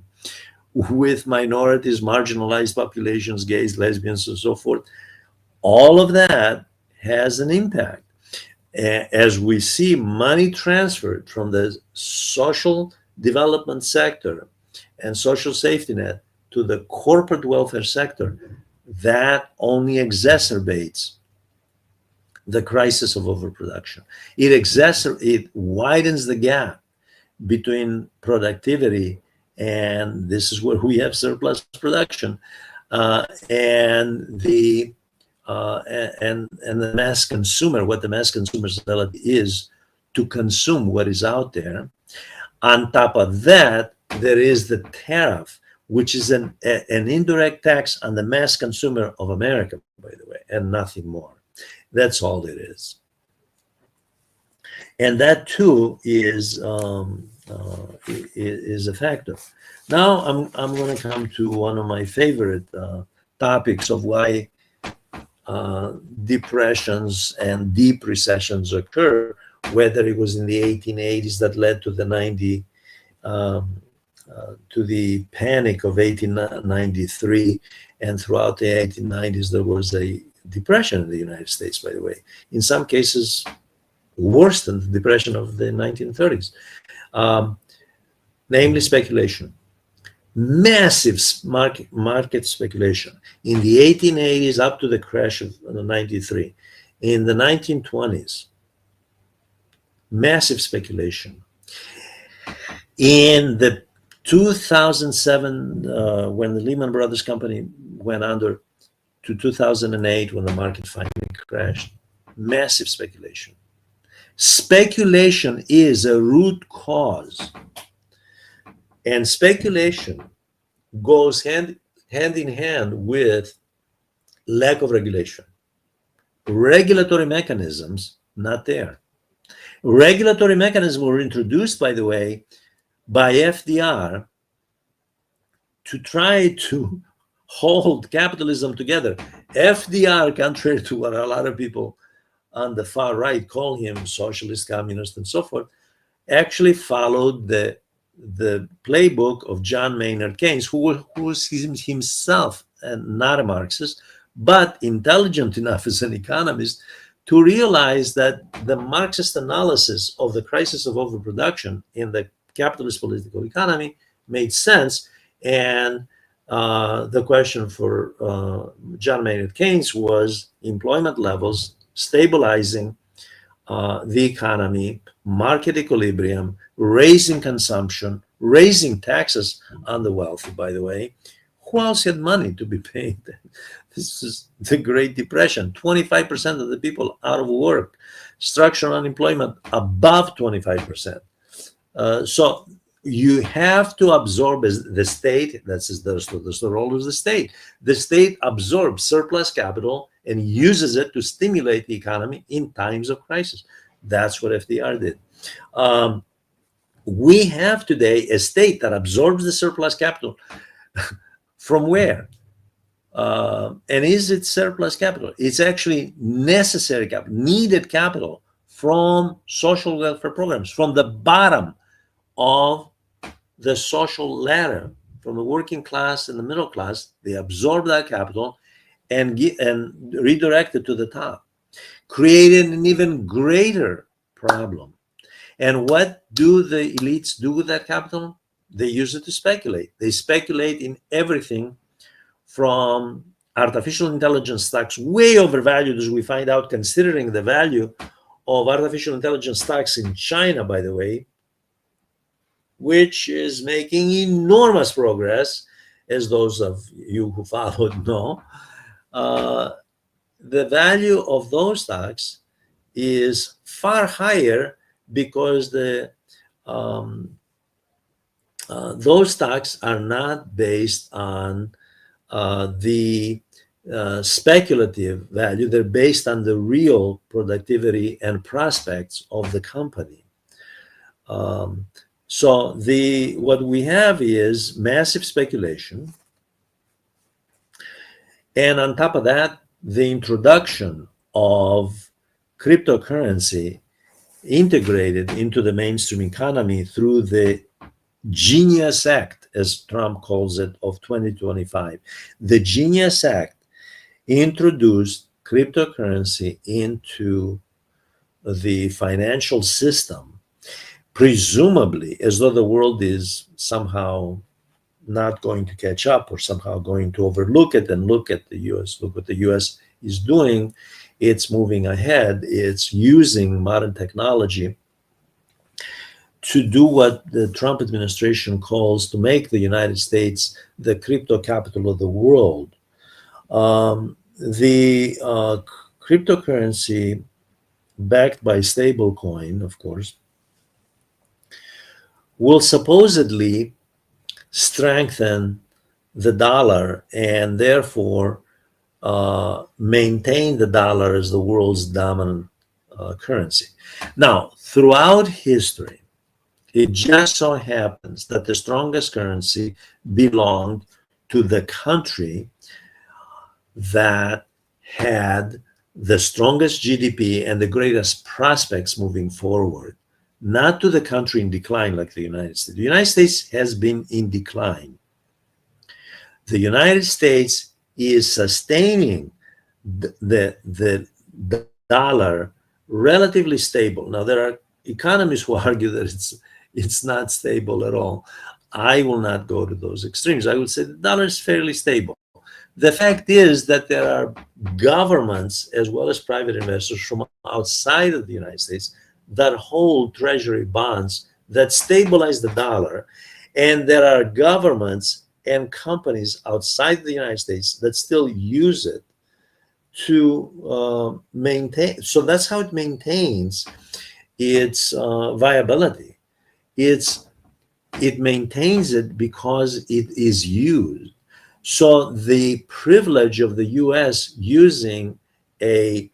with minorities, marginalized populations, gays, lesbians, and so forth. All of that has an impact. As we see money transferred from the social development sector and social safety net to the corporate welfare sector, that only exacerbates the crisis of overproduction. It widens the gap between productivity, and this is where we have surplus production, and the mass consumer, what the mass consumer's ability is to consume what is out there. On top of that, there is the tariff, which is an indirect tax on the mass consumer of America, by the way, and nothing more. That's all it is. And that too is a factor. Now I'm going to come to one of my favorite topics of why depressions and deep recessions occur, whether it was in the 1880s that led to the panic of 1893, and throughout the 1890s there was a depression in the United States, by the way, in some cases worse than the depression of the 1930s, namely speculation. Massive market speculation in the 1880s up to the crash of 93. In the 1920s, massive speculation. In the 2007, when the Lehman Brothers company went under, to 2008, when the market finally crashed, massive speculation. Speculation is a root cause. And speculation goes hand in hand with lack of regulation. Regulatory mechanisms, not there. Regulatory mechanisms were introduced, by the way, by FDR to try to hold capitalism together. FDR, contrary to what a lot of people on the far right call him, socialist, communist, and so forth, actually followed the playbook of John Maynard Keynes, who was himself not a Marxist, but intelligent enough as an economist to realize that the Marxist analysis of the crisis of overproduction in the capitalist political economy made sense. And the question for John Maynard Keynes was employment levels stabilizing the economy, market equilibrium, raising consumption, raising taxes on the wealthy, by the way. Who else had money to be paid? This is the Great Depression. 25% of the people out of work. Structural unemployment above 25%. So you have to absorb as the state, that's the role of the state. The state absorbs surplus capital and uses it to stimulate the economy in times of crisis. That's what FDR did. We have today a state that absorbs the surplus capital. From where? And is it surplus capital? It's actually necessary capital, needed capital from social welfare programs, from the bottom of the social ladder, from the working class and the middle class. They absorb that capital and redirect it to the top, created an even greater problem. And what do the elites do with that capital? They use it to speculate. They speculate in everything from artificial intelligence stocks, way overvalued, as we find out, considering the value of artificial intelligence stocks in China, by the way, which is making enormous progress, as those of you who followed know. The value of those stocks is far higher because those stocks are not based on the speculative value. They're based on the real productivity and prospects of the company. So what we have is massive speculation. And on top of that, the introduction of cryptocurrency integrated into the mainstream economy through the Genius Act, as Trump calls it, of 2025. The Genius Act introduced cryptocurrency into the financial system, presumably as though the world is somehow not going to catch up or somehow going to overlook it and look at the US. Look what the US is doing. It's moving ahead. It's using modern technology to do what the Trump administration calls to make the United States the crypto capital of the world. The cryptocurrency backed by stablecoin, of course, will supposedly strengthen the dollar and therefore maintain the dollar as the world's dominant currency. Now, throughout history, it just so happens that the strongest currency belonged to the country that had the strongest GDP and the greatest prospects moving forward, not to the country in decline like the United States. The United States has been in decline. The United States is sustaining the dollar relatively stable. Now, there are economists who argue that it's not stable at all. I will not go to those extremes. I would say the dollar is fairly stable. The fact is that there are governments as well as private investors from outside of the United States that hold treasury bonds that stabilize the dollar. And there are governments and companies outside the United States that still use it to maintain. So that's how it maintains its viability. It maintains it because it is used. So the privilege of the U.S. using a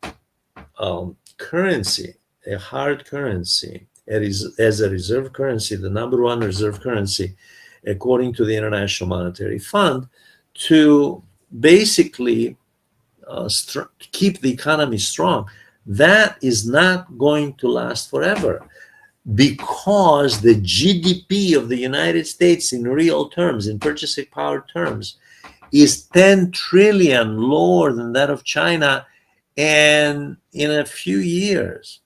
currency a hard currency as a reserve currency, the number one reserve currency, according to the International Monetary Fund, to basically keep the economy strong, that is not going to last forever, because the GDP of the United States in real terms, in purchasing power terms, is 10 trillion lower than that of China. And in a few years,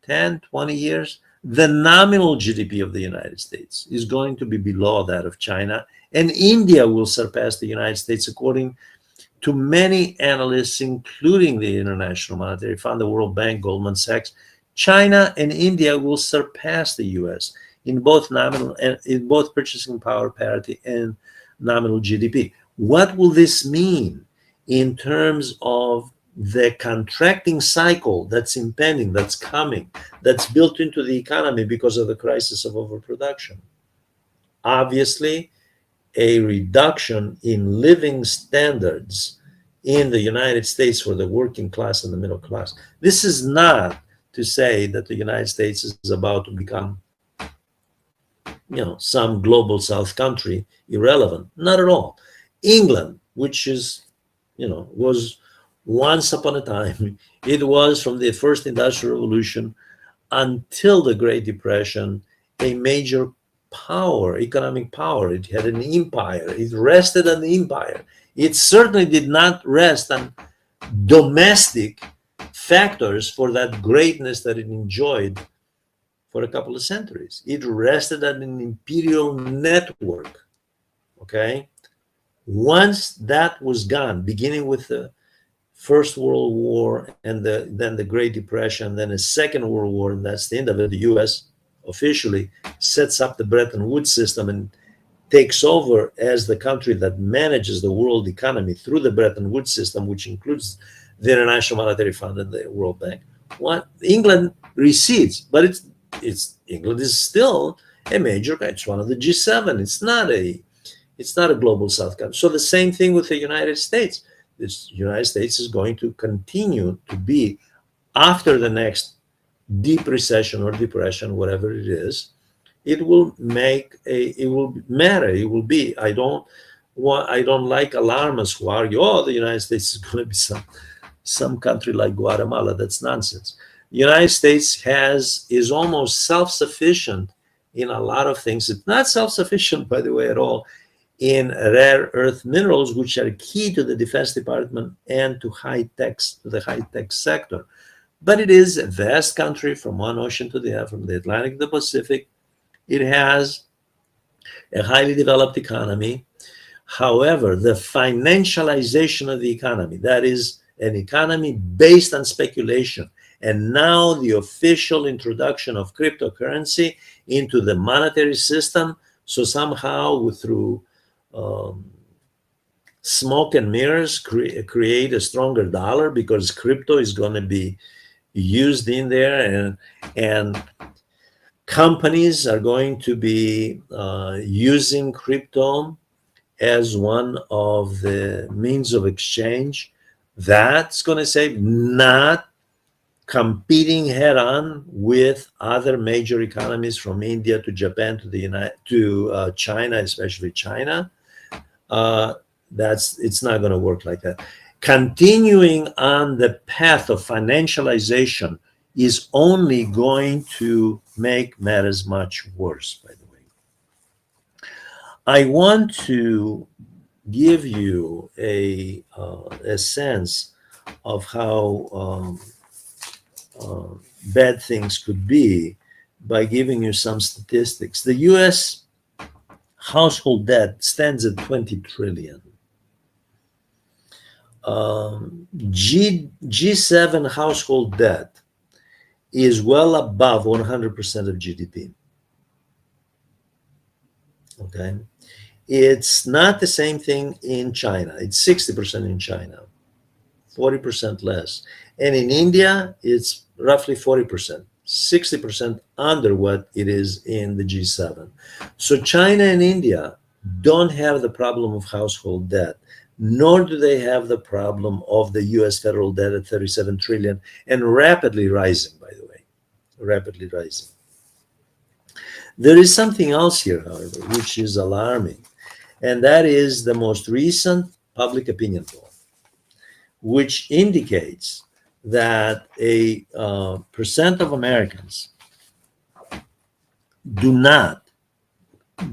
10, 20 years, the nominal GDP of the United States is going to be below that of China, and India will surpass the United States, according to many analysts, including the International Monetary Fund, the World Bank, Goldman Sachs. China and India will surpass the US in both nominal and in both purchasing power parity and nominal GDP. What will this mean in terms of the contracting cycle that's impending, that's coming, that's built into the economy because of the crisis of overproduction? Obviously, a reduction in living standards in the United States for the working class and the middle class. This is not to say that the United States is about to become, some global South country irrelevant. Not at all. England, which is, was once upon a time, it was from the first industrial revolution until the Great Depression, a major power, economic power. It had an empire. It rested on the empire. It certainly did not rest on domestic factors for that greatness that it enjoyed for a couple of centuries. It rested on an imperial network. Okay? Once that was gone, beginning with the First World War and then the Great Depression, then a Second World War, and that's the end of it, the US officially sets up the Bretton Woods system and takes over as the country that manages the world economy through the Bretton Woods system, which includes the International Monetary Fund and the World Bank. England recedes, but England is still a major. It's one of the G7. It's not a global South country. So the same thing with the United States. The United States is going to continue to be, after the next deep recession or depression, whatever it is, it will matter. It will be. I don't like alarmists who argue, oh, the United States is going to be some country like Guatemala. That's nonsense. The United States is almost self-sufficient in a lot of things. It's not self-sufficient, by the way, at all, in rare earth minerals, which are key to the Defense Department and to the high-tech sector. But it is a vast country from one ocean to the other, from the Atlantic to the Pacific. It has a highly developed economy. However, the financialization of the economy, that is an economy based on speculation, and now the official introduction of cryptocurrency into the monetary system, so somehow through smoke and mirrors create a stronger dollar, because crypto is going to be used in there, and companies are going to be using crypto as one of the means of exchange. That's going to say not competing head on with other major economies, from India to Japan to China, especially China. It's not going to work like that. Continuing on the path of financialization is only going to make matters much worse, by the way. I want to give you a sense of how bad things could be by giving you some statistics. The US household debt stands at 20 trillion. G7 household debt is well above 100% of GDP. Okay, it's not the same thing in China. It's 60% in China, 40% less. And in India, it's roughly 40%, 60% under what it is in the G7. So China and India don't have the problem of household debt, nor do they have the problem of the US federal debt at 37 trillion and rapidly rising, by the way. rapidly rising. There is something else here, however, which is alarming, and that is the most recent public opinion poll, which indicates that a percent of Americans do not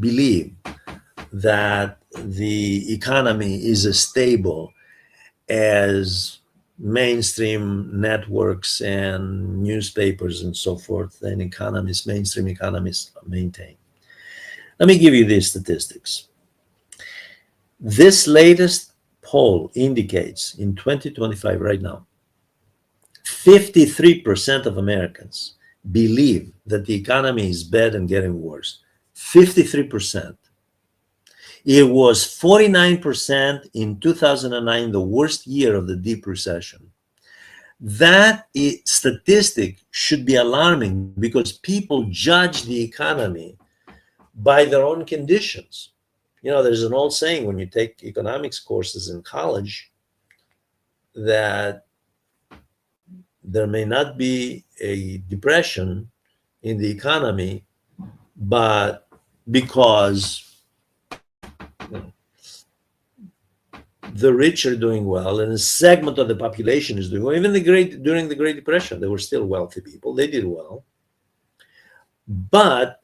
believe that the economy is as stable as mainstream networks and newspapers and so forth and economists, mainstream economists maintain. Let me give you these statistics. This latest poll indicates in 2025, right now, 53% of Americans believe that the economy is bad and getting worse. 53%. It was 49% in 2009, the worst year of the deep recession. That statistic should be alarming because people judge the economy by their own conditions. You know, there's an old saying when you take economics courses in college that there may not be a depression in the economy, but because the rich are doing well and a segment of the population is doing well. Even during the Great Depression, there were still wealthy people. They did well. But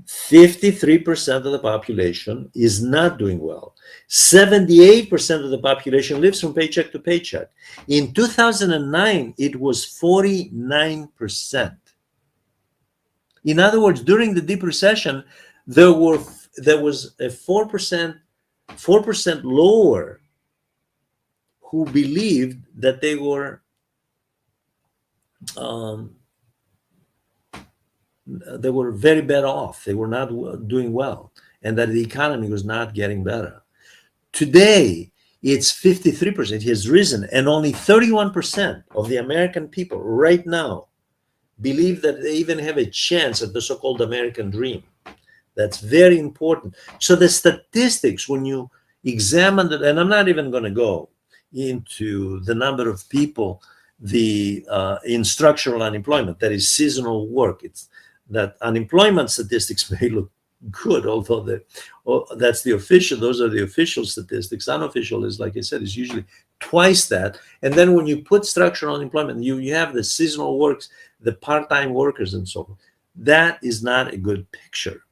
53% of the population is not doing well. 78% of the population lives from paycheck to paycheck. In 2009, it was 49%. In other words, during the deep recession, there was a 4% lower who believed that they were very bad off. They were not doing well, and that the economy was not getting better. Today, it's 53%. It has risen, and only 31% of the American people right now believe that they even have a chance at the so-called American dream. That's very important. So the statistics, when you examine it, and I'm not even going to go into the number of people in structural unemployment, that is seasonal work. It's that unemployment statistics may look good, although those are the official statistics. Unofficial is, like I said, is usually twice that. And then when you put structural unemployment, you have the seasonal works, the part-time workers and so forth. That is not a good picture.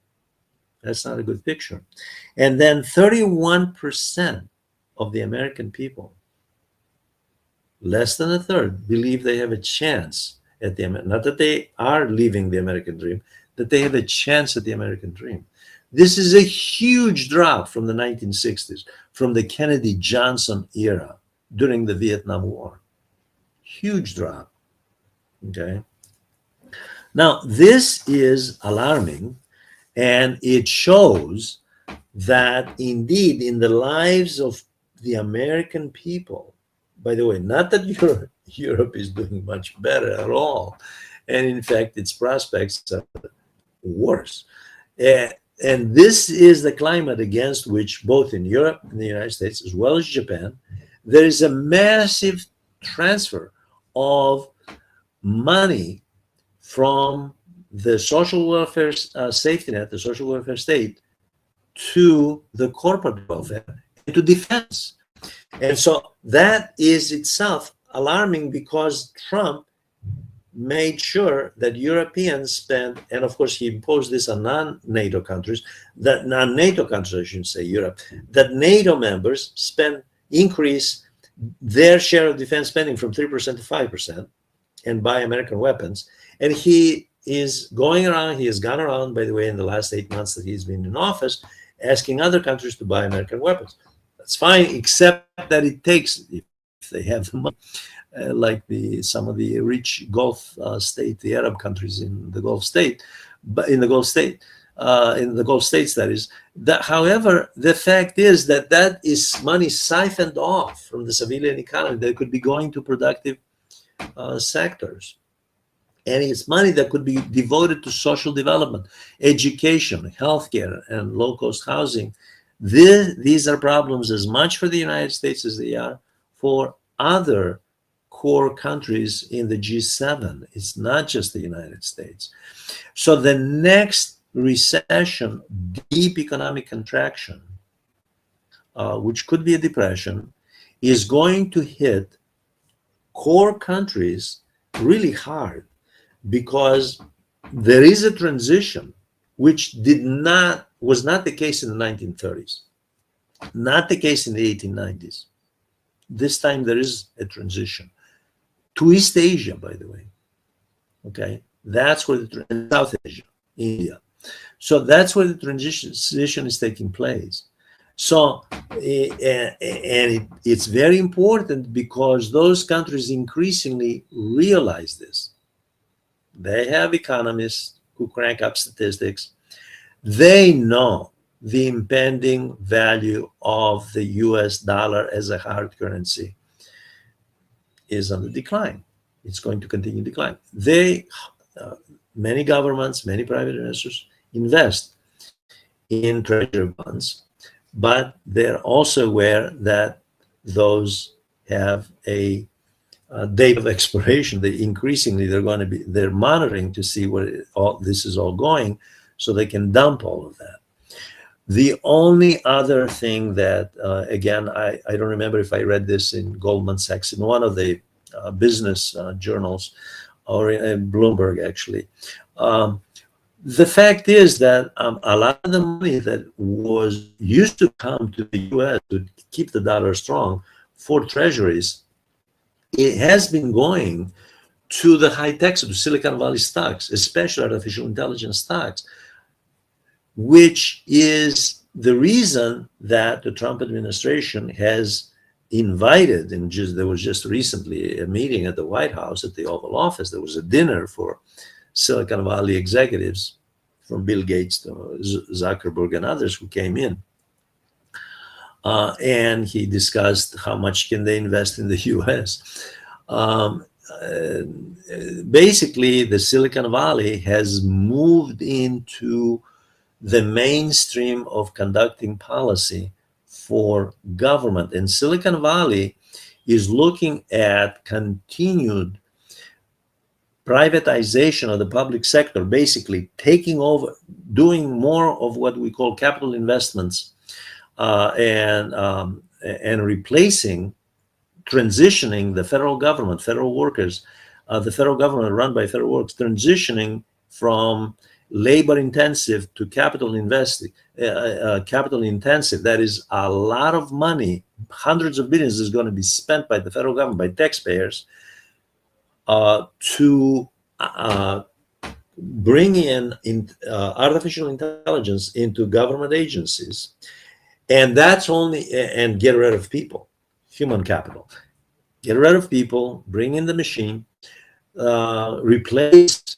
That's not a good picture. And then 31% of the American people, less than a third, believe they have a chance at not that they are living the American dream, that they have a chance at the American dream. This is a huge drop from the 1960s, from the Kennedy-Johnson era during the Vietnam War. Huge drop. Okay. Now, this is alarming, and it shows that indeed in the lives of the American people, by the way, not that Europe is doing much better at all, and in fact its prospects are worse. And this is the climate against which both in Europe and the United States, as well as Japan, there is a massive transfer of money from the social welfare safety net, the social welfare state, to the corporate welfare, to defense. And so that is itself alarming because Trump made sure that Europeans spend, and of course he imposed this on non-NATO countries, that non-NATO countries, I shouldn't say Europe, that NATO members increase their share of defense spending from 3% to 5% and buy American weapons. And he has gone around, by the way, in the last 8 months that he's been in office, asking other countries to buy American weapons. That's fine, except that it takes, if they have the money, like some of the rich Gulf the Arab countries in the Gulf states, that is. However, the fact is that is money siphoned off from the civilian economy that could be going to productive sectors. And it's money that could be devoted to social development, education, healthcare, and low-cost housing. These are problems as much for the United States as they are for other core countries in the G7. It's not just the United States. So the next recession, deep economic contraction, which could be a depression, is going to hit core countries really hard, because there is a transition which was not the case in the 1930s, not the case in the 1890s. This time there is a transition to East Asia, by the way. Okay, that's where the South Asia, India. So that's where the transition is taking place. So, it's very important, because those countries increasingly realize this. They have economists who crank up statistics. They know the impending value of the US dollar as a hard currency is on the decline. It's going to continue to decline. Many governments, many private investors invest in treasury bonds, but they're also aware that those have a date of expiration. Increasingly they're monitoring to see where this is all going, so they can dump all of that. The only other thing that, again, I don't remember if I read this in Goldman Sachs, in one of the business journals, or in Bloomberg, actually. The fact is that a lot of the money that was used to come to the US to keep the dollar strong for treasuries, it has been going to the high tech, to Silicon Valley stocks, especially artificial intelligence stocks, which is the reason that the Trump administration has invited, and there was just recently a meeting at the White House at the Oval Office. There was a dinner for Silicon Valley executives, from Bill Gates to Zuckerberg and others who came in. And he discussed how much can they invest in the US. Basically, the Silicon Valley has moved into the mainstream of conducting policy for government. And Silicon Valley is looking at continued privatization of the public sector, basically taking over, doing more of what we call capital investments, and replacing, transitioning the federal government, federal workers, the federal government run by federal workers, transitioning from labor intensive to capital intensive. That is a lot of money, hundreds of billions is going to be spent by the federal government, by taxpayers, to bring in artificial intelligence into government agencies, and that's only, and get rid of people, human capital, get rid of people, bring in the machine, replace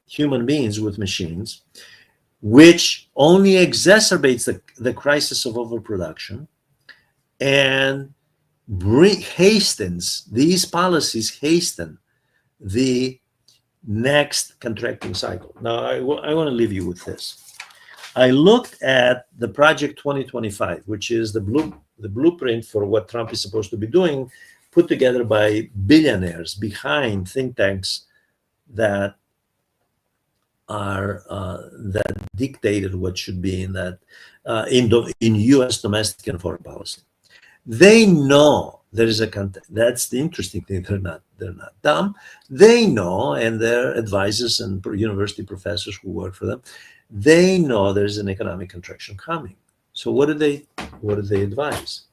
human beings with machines, which only exacerbates the crisis of overproduction, and these policies hasten the next contracting cycle. Now, I want to leave you with this. I looked at the Project 2025, which is the blueprint for what Trump is supposed to be doing, put together by billionaires behind think tanks that dictated what should be in that in U.S. domestic and foreign policy. They know there is that's the interesting thing. They're not dumb. They know, and their advisors and university professors who work for them, they know there's an economic contraction coming. So what do they advise?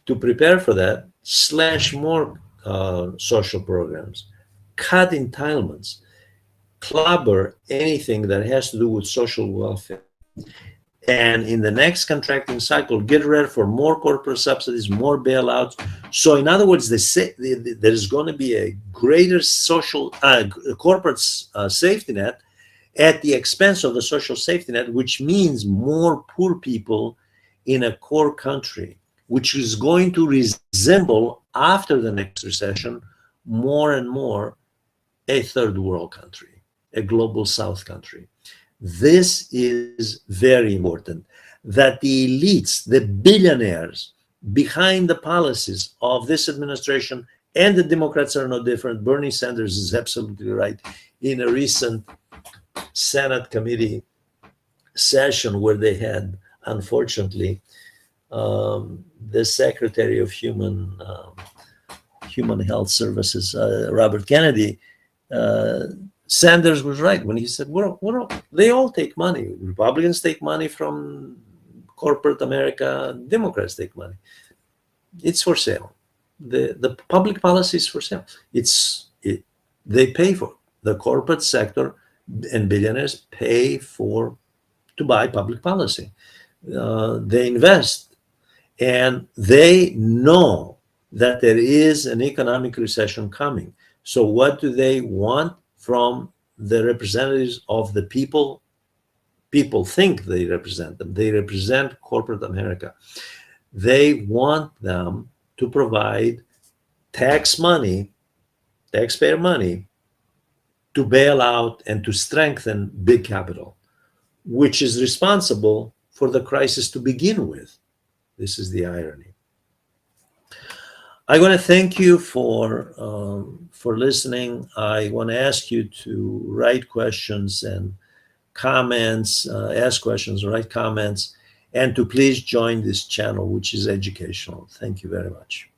To prepare for that, slash more social programs, cut entitlements, clobber anything that has to do with social welfare. And in the next contracting cycle, get ready for more corporate subsidies, more bailouts. So in other words, there's going to be a greater social corporate safety net at the expense of the social safety net, which means more poor people in a core country, which is going to resemble, after the next recession, more and more a third world country, a global south country. This is very important, that the elites, the billionaires, behind the policies of this administration, and the Democrats are no different. Bernie Sanders is absolutely right. In a recent Senate committee session where they had, unfortunately, the Secretary of Human Health Services, Robert Kennedy, Sanders was right when he said, they all take money. Republicans take money from corporate America. Democrats take money. It's for sale. The public policy is for sale. They pay for it. The corporate sector and billionaires pay to buy public policy. They invest, and they know that there is an economic recession coming. So what do they want from the representatives of the people? People think they represent them. They represent corporate America. They want them to provide taxpayer money, to bail out and to strengthen big capital, which is responsible for the crisis to begin with. This is the irony. I want to thank you for listening. I want to ask you to write questions and comments, ask questions, write comments, and to please join this channel, which is educational. Thank you very much.